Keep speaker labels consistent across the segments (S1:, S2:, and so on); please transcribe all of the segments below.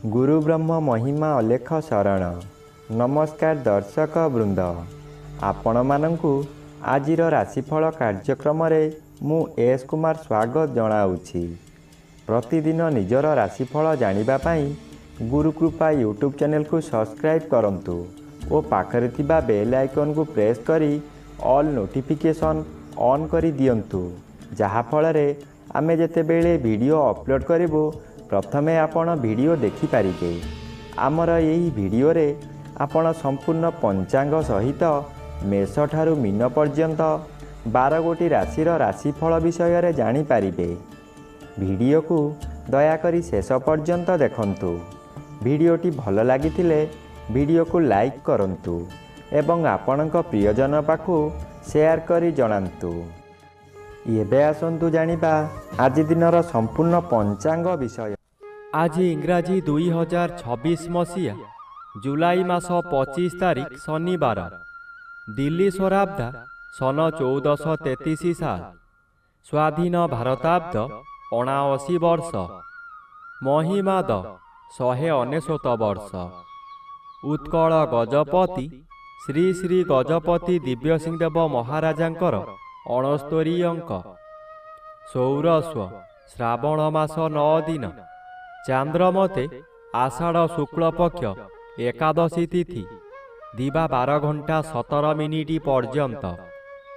S1: गुरु ब्रह्म महिमा अलेख शरण। नमस्कार दर्शक वृंद, आपण मानंकु आजिर राशिफल कार्यक्रम मु एस कुमार स्वागत जनाऊँगी। प्रतिदिन निजर राशिफल जानिबा पाई गुरुकृपा यूट्यूब चैनल को सब्सक्राइब करंतु और पाखरे थिबा बेल आइकन को प्रेस करी ऑल नोटिफिकेशन ऑन करी दियंतु, जहा फଳରେ आमे जेतेबेले वीडियो अपलोड करिवो प्रथमे आपण वीडियो देखि पारिबे। आमर यही वीडियो रे आपण संपूर्ण पंचांग सहित मेष ठारू मीन पर्यंत 12 गोटी राशिर राशिफल विषय रे जानि पारिबे। वीडियो को दयाकरी शेष पर्यंत देखंतु। वीडियोटी भल लागिथिले वीडियो को लाइक करंतु एवं आपणक प्रियजन पाखु शेयर करी जणांतु। एबे आसंतु जानिबा आज दिनर संपूर्ण पंचांग विषय।
S2: आज इंग्राजी 2026 मसीहा जुलाई मास 25 तारिख शनिवार, दिल्ली स्वराब्दा सन 1433 साल, स्वाधीन भारताब्द 79 वर्ष, महिमाद 199 वर्ष। उत्कल गजपति श्री श्री गजपति दिव्य सिंहदेव महाराजांकर 69 अंक। सौरस्व श्रावण मास 9 दिन, चांद्रमते आषाढ़ शुक्ल पक्ष एकादशी तिथि, दिवा 12 घंटा 17 मिनिट पर्यंत।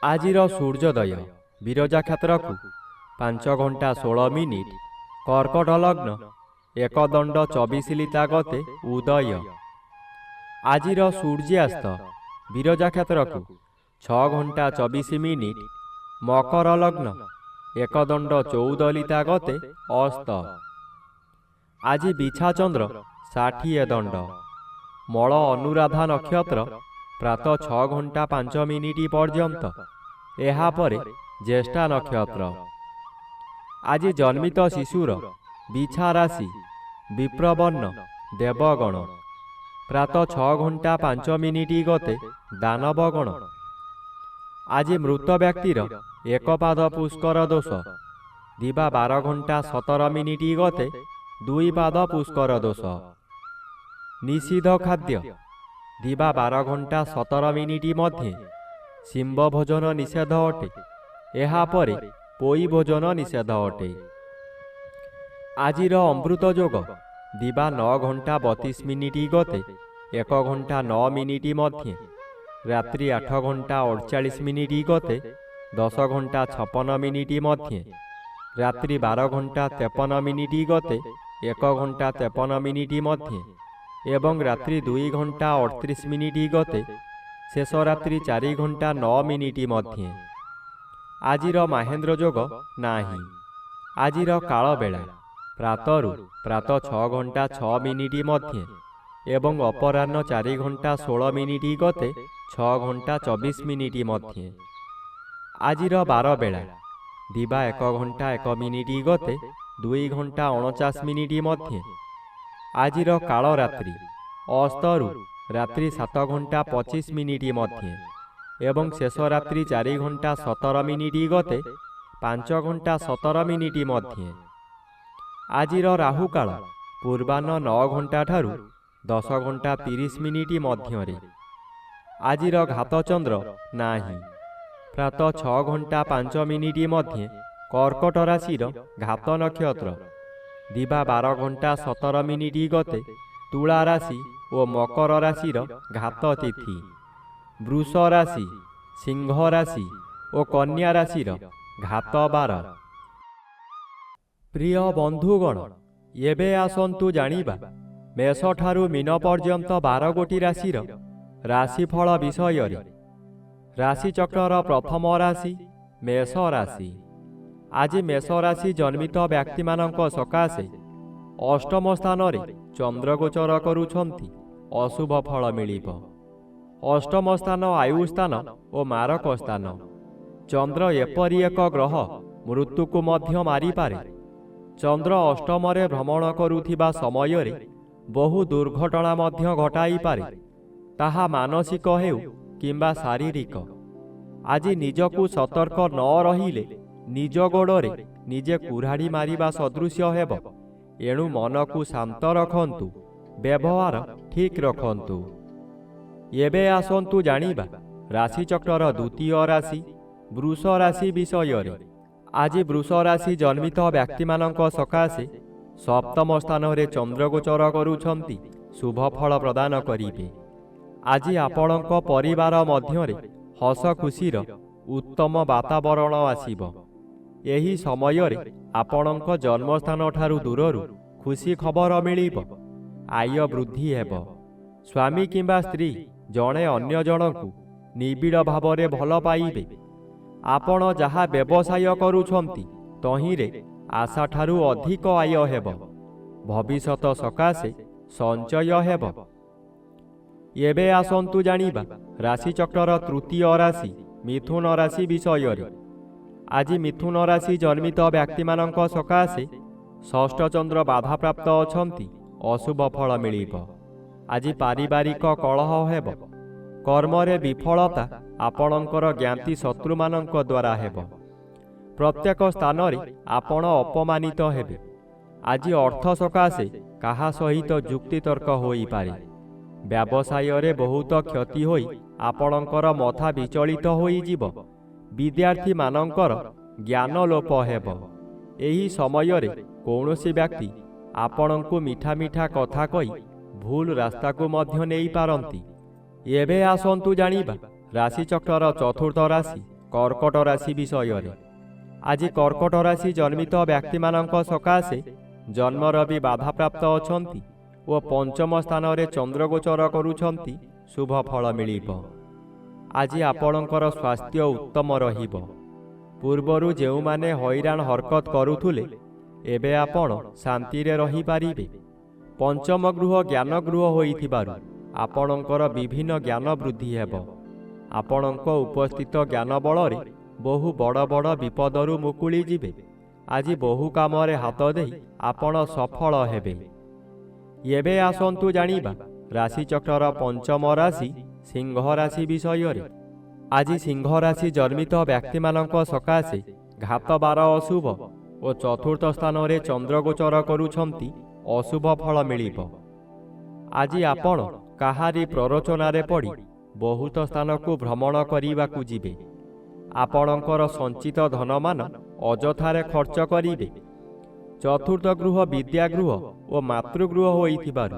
S2: आजिर सूर्योदय विरजा क्षेत्र को 5 घंटा 16 मिनिट, कर्कट लग्न 1 दंड 24 लिता गते उदय। आजिर सूर्यास्त विरजा क्षेत्र को 6 घंटा 24 मिनिट, मकर लग्न 1 दंड 14 लिता गते अस्त। आज बिछा चंद्र 60 दंड, मल अनुराधा नक्षत्र प्रातः 6 घंटा 5 मिनिट पर्यंत, एहा परे ज्येष्ठा नक्षत्र। आज जन्मित शिशुर बिछा राशि विप्रवर्ण देवगण, प्रातः 6 घंटा 5 मिनिट गते दानवगण। आज मृत व्यक्तिर एक पाद पुष्कर दोष, दिवा 12 घंटा 17 मिनिट गते 2 पाद पुष्कर दोष। निषिद्ध खाद्य दिवा 12 घंटा 17 मिनिट मध्य सिंह भोजन निषेध अटे, एहा परे पोई भोजन निषेध अटे। आजिर अमृत योग दिवा 9 घंटा 32 मिनिट गते 1 घंटा 9 मिनिट मध्य, रात्रि 8 घंटा 48 मिनिट गते 10 घंटा 56 मिनिट मध्य, रात्रि 12 घंटा 53 मिनिट गते 1 घंटा 53 मिनिट मध्य, एवं रात्रि 2 घंटा 38 मिनिट गते शेष रात्रि 4 घंटा 9 मिनिट मध्य। आजिर महेंद्र योग नाही। आजिर काल बेला प्रातः 6 घंटा 6 मिनिट मध्य एवं अपराह्न 4 घंटा 16 मिनिट गते 6 घंटा 24 मिनिट मध्य। आजिर बार बेला दिवा 1 घंटा 1 मिनिट गते 2 घंटा 49 मिनिट मध्य। आजिर काल रात्रि अस्तरु रात्रि 7 घंटा 25 मिनिट मध्य एवं शेष रात्रि 4 घंटा 17 मिनिट गते 5 घंटा 17 मिनिट मध्य। आजिर राहु काल पूर्वाह्न 9 घंटा ठारू 10 घंटा 30 मिनिट मध्य। आजिर घात चंद्र नाही। प्रातः 6 घंटा 5 मिनिट मध्य कर्कट राशिर घात नक्षत्र, दिवा 12 घंटा 17 मिनिट गते तुला राशि और मकर राशिर घात तिथि। वृष राशि, सिंह राशि और कन्या राशिर घात 12। प्रिय बंधुगण, एबे आसंतु जानिबा मेष ठारू मीन पर्यंत 12 गोटी राशिर राशिफल विषय रे। राशि चक्र प्रथम राशि मेष राशि। आज मेष राशि जन्मित व्यक्ति मानक सकाशे अष्टम स्थान रे चंद्र गोचर करुछंती, अशुभ फल मिलिब। अष्टम स्थान आयु स्थान और मारक स्थान। चंद्र एपरी एक ग्रह मृत्यु को मध्य मारी पारे। चंद्र अष्टम रे भ्रमण करुथिबा समय रे बहु दुर्घटना मध्य घटाई पारे, ताहा मानसिक हेउ किंबा शारीरिक। आज निजकु सतर्क न रहिले निज गोड़े निजे कुराड़ी मारिबा सदृश हेब। ଏଣୁ ମନକୁ ଶାନ୍ତ ରଖନ୍ତୁ, ବ୍ୟବହାର ଠିକ୍ ରଖନ୍ତୁ। ଏବେ ଆସନ୍ତୁ ଜାଣିବା ରାଶିଚକ୍ରର ଦ୍ୱିତୀୟ ରାଶି ବୃଷ ରାଶି ବିଷୟରେ। ଆଜି ବୃଷ ରାଶି ଜନ୍ମିତ ବ୍ୟକ୍ତିମାନଙ୍କ ସକାଶେ ସପ୍ତମ ସ୍ଥାନରେ ଚନ୍ଦ୍ରଗୋଚର କରୁଛନ୍ତି ଶୁଭ ଫଳ ପ୍ରଦାନ କରିବେ। ଆଜି ଆପଣଙ୍କ ପରିବାର ମଧ୍ୟରେ ହସ ଖୁସିର ଉତ୍ତମ ବାତାବରଣ ଆସିବ। ଏହି ସମୟରେ ଆପଣଙ୍କ ଜନ୍ମସ୍ଥାନଠାରୁ ଦୂରରୁ ଖୁସି ଖବର ମିଳିବ। ଆୟ ବୃଦ୍ଧି ହେବ। ସ୍ୱାମୀ କିମ୍ବା ସ୍ତ୍ରୀ ଜଣେ ଅନ୍ୟ ଜଣଙ୍କୁ ନିବିଡ଼ ଭାବରେ ଭଲ ପାଇବେ। ଆପଣ ଯାହା ବ୍ୟବସାୟ କରୁଛନ୍ତି ତହିଁରେ ଆଶାଠାରୁ ଅଧିକ ଆୟ ହେବ। ଭବିଷ୍ୟତ ସକାଶେ ସଞ୍ଚୟ ହେବ। ଏବେ ଆସନ୍ତୁ ଜାଣିବା ରାଶିଚକ୍ରର ତୃତୀୟ ରାଶି ମିଥୁନ ରାଶି ବିଷୟରେ। ଆଜି ମିଥୁନ ରାଶି ଜନ୍ମିତ ବ୍ୟକ୍ତିମାନଙ୍କ ସକାଶେ ଷଷ୍ଠ ଚନ୍ଦ୍ର ବାଧାପ୍ରାପ୍ତ ଅଛନ୍ତି, ଅଶୁଭ ଫଳ ମିଳିବ। ଆଜି ପାରିବାରିକ କଳହ ହେବ। କର୍ମରେ ବିଫଳତା ଆପଣଙ୍କର ଜ୍ଞାତି ଶତ୍ରୁମାନଙ୍କ ଦ୍ୱାରା ହେବ। ପ୍ରତ୍ୟେକ ସ୍ଥାନରେ ଆପଣ ଅପମାନିତ ହେବେ। ଆଜି ଅର୍ଥ ସକାଶେ କାହା ସହିତ ଯୁକ୍ତିତର୍କ ହୋଇପାରେ। ବ୍ୟବସାୟରେ ବହୁତ କ୍ଷତି ହୋଇ ଆପଣଙ୍କର ମଥା ବିଚଳିତ ହୋଇଯିବ। ବିଦ୍ୟାର୍ଥୀମାନଙ୍କର ଜ୍ଞାନ ଲୋପ ହେବ। ଏହି ସମୟରେ କୌଣସି ବ୍ୟକ୍ତି ଆପଣଙ୍କୁ ମିଠା ମିଠା କଥା କହି ଭୁଲ ରାସ୍ତାକୁ ମଧ୍ୟ ନେଇପାରନ୍ତି। ଏବେ ଆସନ୍ତୁ ଜାଣିବା ରାଶିଚକ୍ରର ଚତୁର୍ଥ ରାଶି କର୍କଟ ରାଶି ବିଷୟରେ। ଆଜି କର୍କଟ ରାଶି ଜନ୍ମିତ ବ୍ୟକ୍ତିମାନଙ୍କ ସକାଶେ ଜନ୍ମରବି ବାଧାପ୍ରାପ୍ତ ଅଛନ୍ତି ଓ ପଞ୍ଚମ ସ୍ଥାନରେ ଚନ୍ଦ୍ରଗୋଚର କରୁଛନ୍ତି, ଶୁଭ ଫଳ ମିଳିବ। ଆଜି ଆପଣଙ୍କର ସ୍ୱାସ୍ଥ୍ୟ ଉତ୍ତମ ରହିବ। ପୂର୍ବରୁ ଯେଉଁମାନେ ହଇରାଣ ହରକତ କରୁଥିଲେ ଏବେ ଆପଣ ଶାନ୍ତିରେ ରହିପାରିବେ। ପଞ୍ଚମ ଗୃହ ଜ୍ଞାନ ଗୃହ ହୋଇଥିବାରୁ ଆପଣଙ୍କର ବିଭିନ୍ନ ଜ୍ଞାନ ବୃଦ୍ଧି ହେବ। ଆପଣଙ୍କ ଉପସ୍ଥିତ ଜ୍ଞାନ ବଳରେ ବହୁ ବଡ଼ ବଡ଼ ବିପଦରୁ ମୁକୁଳି ଯିବେ। ଆଜି ବହୁ କାମରେ ହାତ ଦେଇ ଆପଣ ସଫଳ ହେବେ। ଏବେ ଆସନ୍ତୁ ଜାଣିବା ରାଶିଚକ୍ରର ପଞ୍ଚମ ରାଶି ସିଂହ ରାଶି ବିଷୟରେ। ଆଜି ସିଂହ ରାଶି ଜନ୍ମିତ ବ୍ୟକ୍ତିମାନଙ୍କ ସକାଶେ ଘାତବାର ଅଶୁଭ ଓ ଚତୁର୍ଥ ସ୍ଥାନରେ ଚନ୍ଦ୍ରଗୋଚର କରୁଛନ୍ତି, ଅଶୁଭ ଫଳ ମିଳିବ। ଆଜି ଆପଣ କାହାରି ପ୍ରରୋଚନାରେ ପଡ଼ି ବହୁତ ସ୍ଥାନକୁ ଭ୍ରମଣ କରିବାକୁ ଯିବେ। ଆପଣଙ୍କର ସଞ୍ଚିତ ଧନମାନ ଅଯଥାରେ ଖର୍ଚ୍ଚ କରିବେ। ଚତୁର୍ଥ ଗୃହ ବିଦ୍ୟାଗୃହ ଓ ମାତୃଗୃହ ହୋଇଥିବାରୁ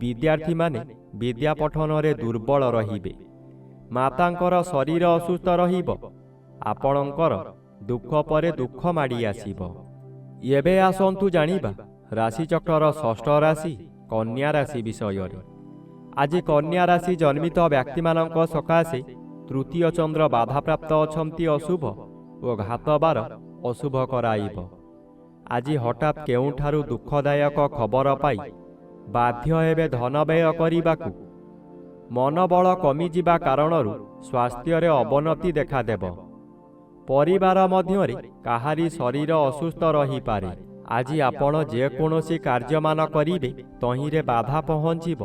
S2: ବିଦ୍ୟାର୍ଥୀମାନେ ବିଦ୍ୟା ପଠନରେ ଦୁର୍ବଳ ରହିବେ। ମାତାଙ୍କର ଶରୀର ଅସୁସ୍ଥ ରହିବ। ଆପଣଙ୍କର ଦୁଃଖ ପରେ ଦୁଃଖ ମାଡ଼ି ଆସିବ। ଏବେ ଆସନ୍ତୁ ଜାଣିବା ରାଶିଚକ୍ରର ଷଷ୍ଠ ରାଶି କନ୍ୟା ରାଶି ବିଷୟରେ। ଆଜି କନ୍ୟା ରାଶି ଜନ୍ମିତ ବ୍ୟକ୍ତିମାନଙ୍କ ସକାଶେ ତୃତୀୟ ଚନ୍ଦ୍ର ବାଧାପ୍ରାପ୍ତ ଅଛନ୍ତି, ଅଶୁଭ ଓ ଘାତବାର ଅଶୁଭ କରାଇବ। ଆଜି ହଠାତ୍ କେଉଁଠାରୁ ଦୁଃଖଦାୟକ ଖବର ପାଇ ବାଧ୍ୟ ହେବେ ଧନ ବ୍ୟୟ କରିବାକୁ। ମନୋବଳ କମିଯିବା କାରଣରୁ ସ୍ୱାସ୍ଥ୍ୟରେ ଅବନତି ଦେଖାଦେବ। ପରିବାର ମଧ୍ୟରେ କାହାରି ଶରୀର ଅସୁସ୍ଥ ରହିପାରେ। ଆଜି ଆପଣ ଯେକୌଣସି କାର୍ଯ୍ୟମାନ କରିବେ ତହିଁରେ ବାଧା ପହଞ୍ଚିବ।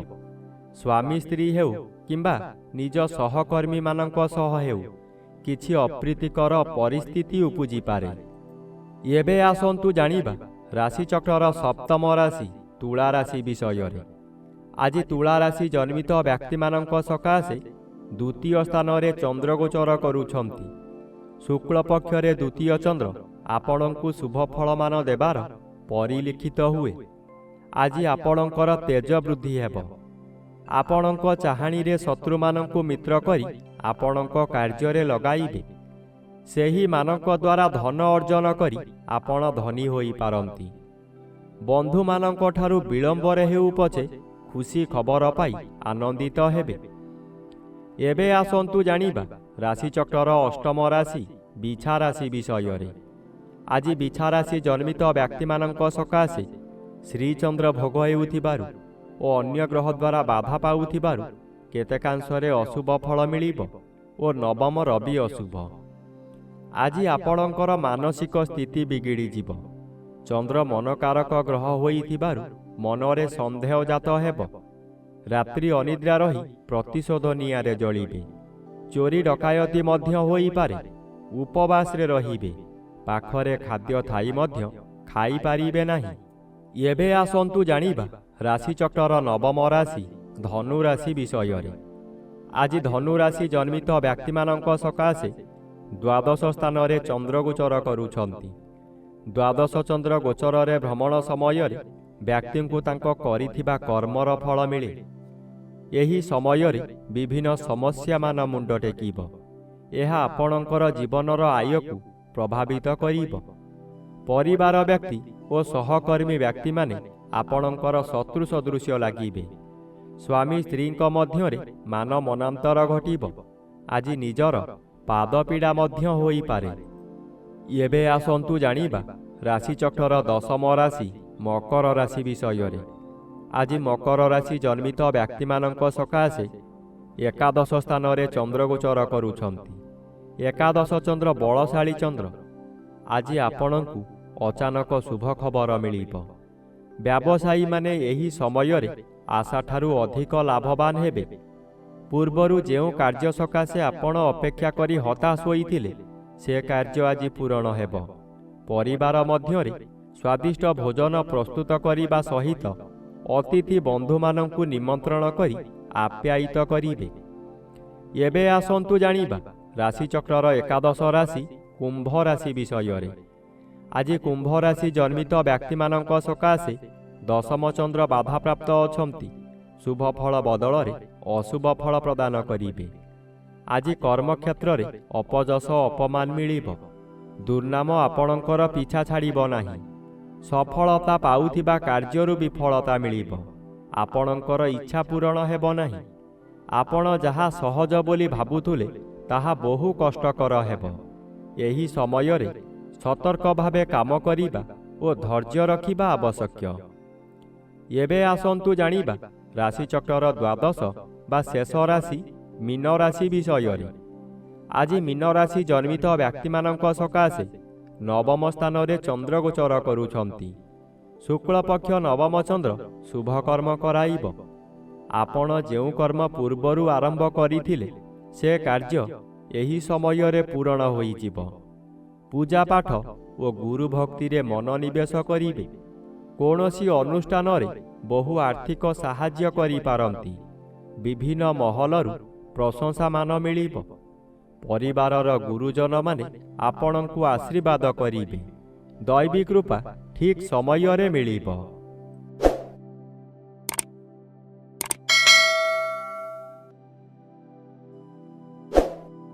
S2: ସ୍ୱାମୀ ସ୍ତ୍ରୀ ହେଉ କିମ୍ବା ନିଜ ସହକର୍ମୀମାନଙ୍କ ସହ ହେଉ କିଛି ଅପ୍ରୀତିକର ପରିସ୍ଥିତି ଉପୁଜିପାରେ। ଏବେ ଆସନ୍ତୁ ଜାଣିବା ରାଶିଚକ୍ରର ସପ୍ତମ ରାଶି ତୁଳା ରାଶି ବିଷୟରେ। ଆଜି ତୁଳା ରାଶି ଜନ୍ମିତ ବ୍ୟକ୍ତିମାନଙ୍କ ସକାଶେ ଦ୍ୱିତୀୟ ସ୍ଥାନରେ ଚନ୍ଦ୍ରଗୋଚର କରୁଛନ୍ତି। ଶୁକ୍ଳ ପକ୍ଷରେ ଦ୍ୱିତୀୟ ଚନ୍ଦ୍ର ଆପଣଙ୍କୁ ଶୁଭ ଫଳମାନ ଦେବାର ପରିଲିଖିତ ହୁଏ। ଆଜି ଆପଣଙ୍କର ତେଜ ବୃଦ୍ଧି ହେବ। ଆପଣଙ୍କ ଚାହାଣୀରେ ଶତ୍ରୁମାନଙ୍କୁ ମିତ୍ର କରି ଆପଣଙ୍କ କାର୍ଯ୍ୟରେ ଲଗାଇବେ। ସେହିମାନଙ୍କ ଦ୍ୱାରା ଧନ ଅର୍ଜନ କରି ଆପଣ ଧନୀ ହୋଇପାରନ୍ତି। ବନ୍ଧୁମାନଙ୍କ ଠାରୁ ବିଳମ୍ବରେ ହେଉ ପଛେ ଖୁସି ଖବର ପାଇ ଆନନ୍ଦିତ ହେବେ। ଏବେ ଆସନ୍ତୁ ଜାଣିବା ରାଶିଚକ୍ରର ଅଷ୍ଟମ ରାଶି ବିଛା ରାଶି ବିଷୟରେ। ଆଜି ବିଛା ରାଶି ଜନ୍ମିତ ବ୍ୟକ୍ତିମାନଙ୍କ ସକାଶେ ଶ୍ରୀଚନ୍ଦ୍ର ଭୋଗ ହେଉଥିବାରୁ ଓ ଅନ୍ୟ ଗ୍ରହ ଦ୍ୱାରା ବାଧା ପାଉଥିବାରୁ କେତେକାଂଶରେ ଅଶୁଭ ଫଳ ମିଳିବ ଓ ନବମ ରବି ଅଶୁଭ। ଆଜି ଆପଣଙ୍କର ମାନସିକ ସ୍ଥିତି ବିଗିଡ଼ିଯିବ। ଚନ୍ଦ୍ର ମନକାରକ ଗ୍ରହ ହୋଇଥିବାରୁ ମନରେ ସନ୍ଦେହ ଜାତ ହେବ। ରାତ୍ରି ଅନିଦ୍ରା ରହି ପ୍ରତିଶୋଧ ନିଆଁରେ ଜଳିବେ। ଚୋରି ଡକାୟତି ମଧ୍ୟ ହୋଇପାରେ। ଉପବାସରେ ରହିବେ। ପାଖରେ ଖାଦ୍ୟ ଥାଇ ମଧ୍ୟ ଖାଇପାରିବେ ନାହିଁ। ଏବେ ଆସନ୍ତୁ ଜାଣିବା ରାଶିଚକ୍ରର ନବମ ରାଶି ଧନୁ ରାଶି ବିଷୟରେ। ଆଜି ଧନୁ ରାଶି ଜନ୍ମିତ ବ୍ୟକ୍ତିମାନଙ୍କ ସକାଶେ ଦ୍ୱାଦଶ ସ୍ଥାନରେ ଚନ୍ଦ୍ର ଗୋଚର କରୁଛନ୍ତି। ଦ୍ୱାଦଶ ଚନ୍ଦ୍ର ଗୋଚରରେ ଭ୍ରମଣ ସମୟରେ ବ୍ୟକ୍ତିଙ୍କୁ ତାଙ୍କ କରିଥିବା କର୍ମର ଫଳ ମିଳେ। ଏହି ସମୟରେ ବିଭିନ୍ନ ସମସ୍ୟାମାନ ମୁଣ୍ଡ ଟେକିବ। ଏହା ଆପଣଙ୍କର ଜୀବନର ଆୟକୁ ପ୍ରଭାବିତ କରିବ। ପରିବାର ବ୍ୟକ୍ତି ଓ ସହକର୍ମୀ ବ୍ୟକ୍ତିମାନେ ଆପଣଙ୍କର ଶତ୍ରୁ ସଦୃଶ୍ୟ ଲାଗିବେ। ସ୍ୱାମୀ ସ୍ତ୍ରୀଙ୍କ ମଧ୍ୟରେ ମାନ ମନାନ୍ତର ଘଟିବ। ଆଜି ନିଜର ପାଦପୀଡ଼ା ମଧ୍ୟ ହୋଇପାରେ। ଏବେ ଆସନ୍ତୁ ଜାଣିବା ରାଶିଚକ୍ରର ଦଶମ ରାଶି ମକର ରାଶି ବିଷୟରେ। ଆଜି ମକର ରାଶି ଜନ୍ମିତ ବ୍ୟକ୍ତିମାନଙ୍କ ସକାଶେ ଏକାଦଶ ସ୍ଥାନରେ ଚନ୍ଦ୍ର ଗୋଚର କରୁଛନ୍ତି। ଏକାଦଶ ଚନ୍ଦ୍ର ବଳଶାଳୀ ଚନ୍ଦ୍ର। ଆଜି ଆପଣଙ୍କୁ ଅଚାନକ ଶୁଭ ଖବର ମିଳିବ। ବ୍ୟବସାୟୀମାନେ ଏହି ସମୟରେ ଆଶାଠାରୁ ଅଧିକ ଲାଭବାନ ହେବେ। ପୂର୍ବରୁ ଯେଉଁ କାର୍ଯ୍ୟ ସକାଶେ ଆପଣ ଅପେକ୍ଷା କରି ହତାଶ ହୋଇଥିଲେ, ସେ କାର୍ଯ୍ୟ ଆଜି ପୂରଣ ହେବ। ପରିବାର ମଧ୍ୟରେ ସ୍ୱାଦିଷ୍ଟ ଭୋଜନ ପ୍ରସ୍ତୁତ କରିବା ସହିତ ଅତିଥି ବନ୍ଧୁମାନଙ୍କୁ ନିମନ୍ତ୍ରଣ କରି ଆପ୍ୟାୟିତ କରିବେ। ଏବେ ଆସନ୍ତୁ ଜାଣିବା ରାଶିଚକ୍ରର ଏକାଦଶ ରାଶି କୁମ୍ଭ ରାଶି ବିଷୟରେ। ଆଜି କୁମ୍ଭ ରାଶି ଜନ୍ମିତ ବ୍ୟକ୍ତିମାନଙ୍କ ସକାଶେ ଦଶମ ଚନ୍ଦ୍ର ବାଧାପ୍ରାପ୍ତ ଅଛନ୍ତି। ଶୁଭ ଫଳ ବଦଳରେ ଅଶୁଭ ଫଳ ପ୍ରଦାନ କରିବେ। ଆଜି କର୍ମକ୍ଷେତ୍ରରେ ଅପଯଶ ଅପମାନ ମିଳିବ। ଦୁର୍ନାମ ଆପଣଙ୍କର ପିଛା ଛାଡ଼ିବ ନାହିଁ। ସଫଳତା ପାଉଥିବା କାର୍ଯ୍ୟରୁ ବିଫଳତା ମିଳିବ। ଆପଣଙ୍କର ଇଚ୍ଛା ପୂରଣ ହେବ ନାହିଁ। ଆପଣ ଯାହା ସହଜ ବୋଲି ଭାବୁଥିଲେ ତାହା ବହୁ କଷ୍ଟକର ହେବ। ଏହି ସମୟରେ ସତର୍କ ଭାବେ କାମ କରିବା ଓ ଧୈର୍ଯ୍ୟ ରଖିବା ଆବଶ୍ୟକ। ଏବେ ଆସନ୍ତୁ ଜାଣିବା ରାଶିଚକ୍ରର ଦ୍ୱାଦଶ ବା ଶେଷ ରାଶି ମୀନ ରାଶି ବିଷୟରେ। ଆଜି ମୀନ ରାଶି ଜନ୍ମିତ ବ୍ୟକ୍ତିମାନଙ୍କ ସକାଶେ ନବମ ସ୍ଥାନରେ ଚନ୍ଦ୍ର ଗୋଚର କରୁଛନ୍ତି। ଶୁକ୍ଳପକ୍ଷ ନବମ ଚନ୍ଦ୍ର ଶୁଭକର୍ମ କରାଇବ। ଆପଣ ଯେଉଁ କର୍ମ ପୂର୍ବରୁ ଆରମ୍ଭ କରିଥିଲେ ସେ କାର୍ଯ୍ୟ ଏହି ସମୟରେ ପୂରଣ ହୋଇଯିବ। ପୂଜାପାଠ ଓ ଗୁରୁ ଭକ୍ତିରେ ମନୋନିବେଶ କରିବେ। କୌଣସି ଅନୁଷ୍ଠାନରେ ବହୁ ଆର୍ଥିକ ସାହାଯ୍ୟ କରିପାରନ୍ତି। ବିଭିନ୍ନ ମହଲରୁ ପ୍ରଶଂସାମାନ ମିଳିବ। ପରିବାରର ଗୁରୁଜନମାନେ ଆପଣଙ୍କୁ ଆଶୀର୍ବାଦ କରିବେ। ଦୈବୀ କୃପା ଠିକ୍ ସମୟରେ ମିଳିବ।